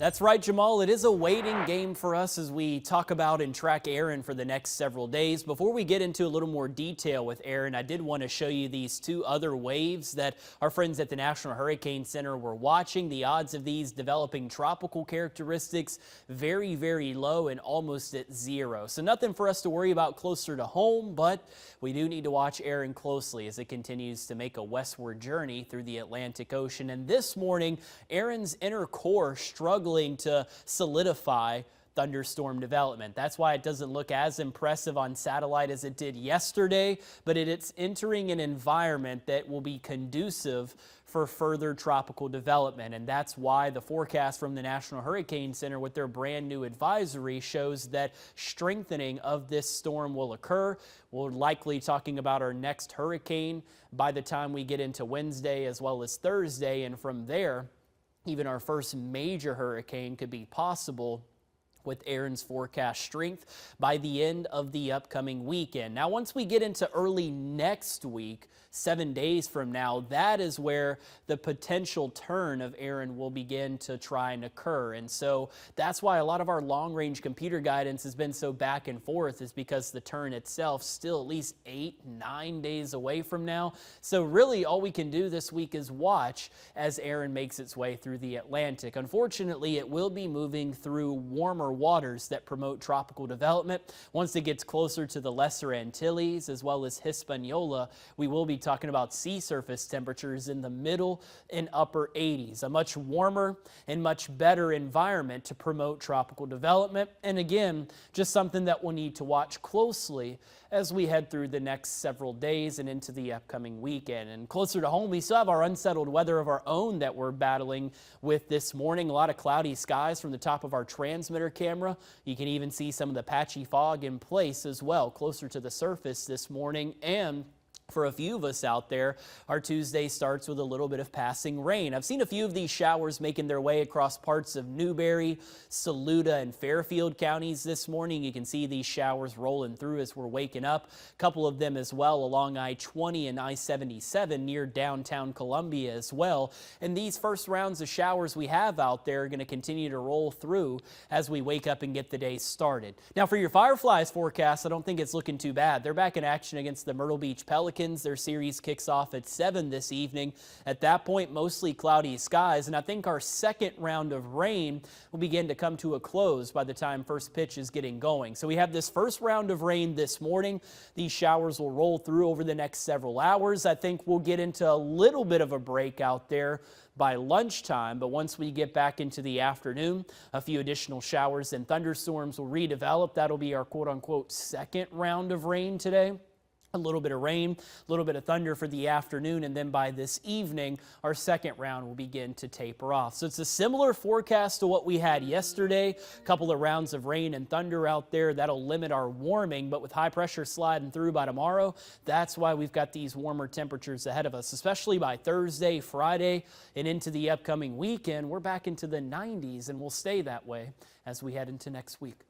That's right, Jamal. It is a waiting game for us as we talk about and track Aaron for the next several days. Before we get into a little more detail with Aaron, I did want to show you these two other waves that our friends at the National Hurricane Center were watching. The odds of these developing tropical characteristics very, very low and almost at zero. So nothing for us to worry about closer to home, but we do need to watch Aaron closely as it continues to make a westward journey through the Atlantic Ocean. And this morning, Aaron's inner core struggling to solidify thunderstorm development. That's why it doesn't look as impressive on satellite as it did yesterday, but it's entering an environment that will be conducive for further tropical development. And that's why the forecast from the National Hurricane Center with their brand new advisory shows that strengthening of this storm will occur. We're likely talking about our next hurricane by the time we get into Wednesday as well as Thursday. And from there, even our first major hurricane could be possible with Aaron's forecast strength by the end of the upcoming weekend. Now, once we get into early next week, 7 days from now, that is where the potential turn of Aaron will begin to try and occur. And so that's why a lot of our long-range computer guidance has been so back and forth, is because the turn itself still at least 8-9 days away from now. So really all we can do this week is watch as Aaron makes its way through the Atlantic. Unfortunately, it will be moving through warmer waters that promote tropical development. Once it gets closer to the Lesser Antilles as well as Hispaniola, we will be talking about sea surface temperatures in the middle and upper 80s, a much warmer and much better environment to promote tropical development. And again, just something that we'll need to watch closely as we head through the next several days and into the upcoming weekend. And closer to home, we still have our unsettled weather of our own that we're battling with this morning. A lot of cloudy skies from the top of our transmitter camera. You can even see some of the patchy fog in place as well, closer to the surface this morning. And for a few of us out there, our Tuesday starts with a little bit of passing rain. I've seen a few of these showers making their way across parts of Newberry, Saluda, and Fairfield counties this morning. You can see these showers rolling through as we're waking up. A couple of them as well along I-20 and I-77 near downtown Columbia as well. And these first rounds of showers we have out there are going to continue to roll through as we wake up and get the day started. Now for your Fireflies forecast, I don't think it's looking too bad. They're back in action against the Myrtle Beach Pelicans. Their series kicks off at 7 this evening. At that point, mostly cloudy skies, and I think our second round of rain will begin to come to a close by the time first pitch is getting going. So we have this first round of rain this morning. These showers will roll through over the next several hours. I think we'll get into a little bit of a break out there by lunchtime, but once we get back into the afternoon, a few additional showers and thunderstorms will redevelop. That'll be our quote-unquote second round of rain today. A little bit of rain, a little bit of thunder for the afternoon, and then by this evening, our second round will begin to taper off. So it's a similar forecast to what we had yesterday. A couple of rounds of rain and thunder out there. That'll limit our warming, but with high pressure sliding through by tomorrow, that's why we've got these warmer temperatures ahead of us, especially by Thursday, Friday, and into the upcoming weekend. We're back into the 90s, and we'll stay that way as we head into next week.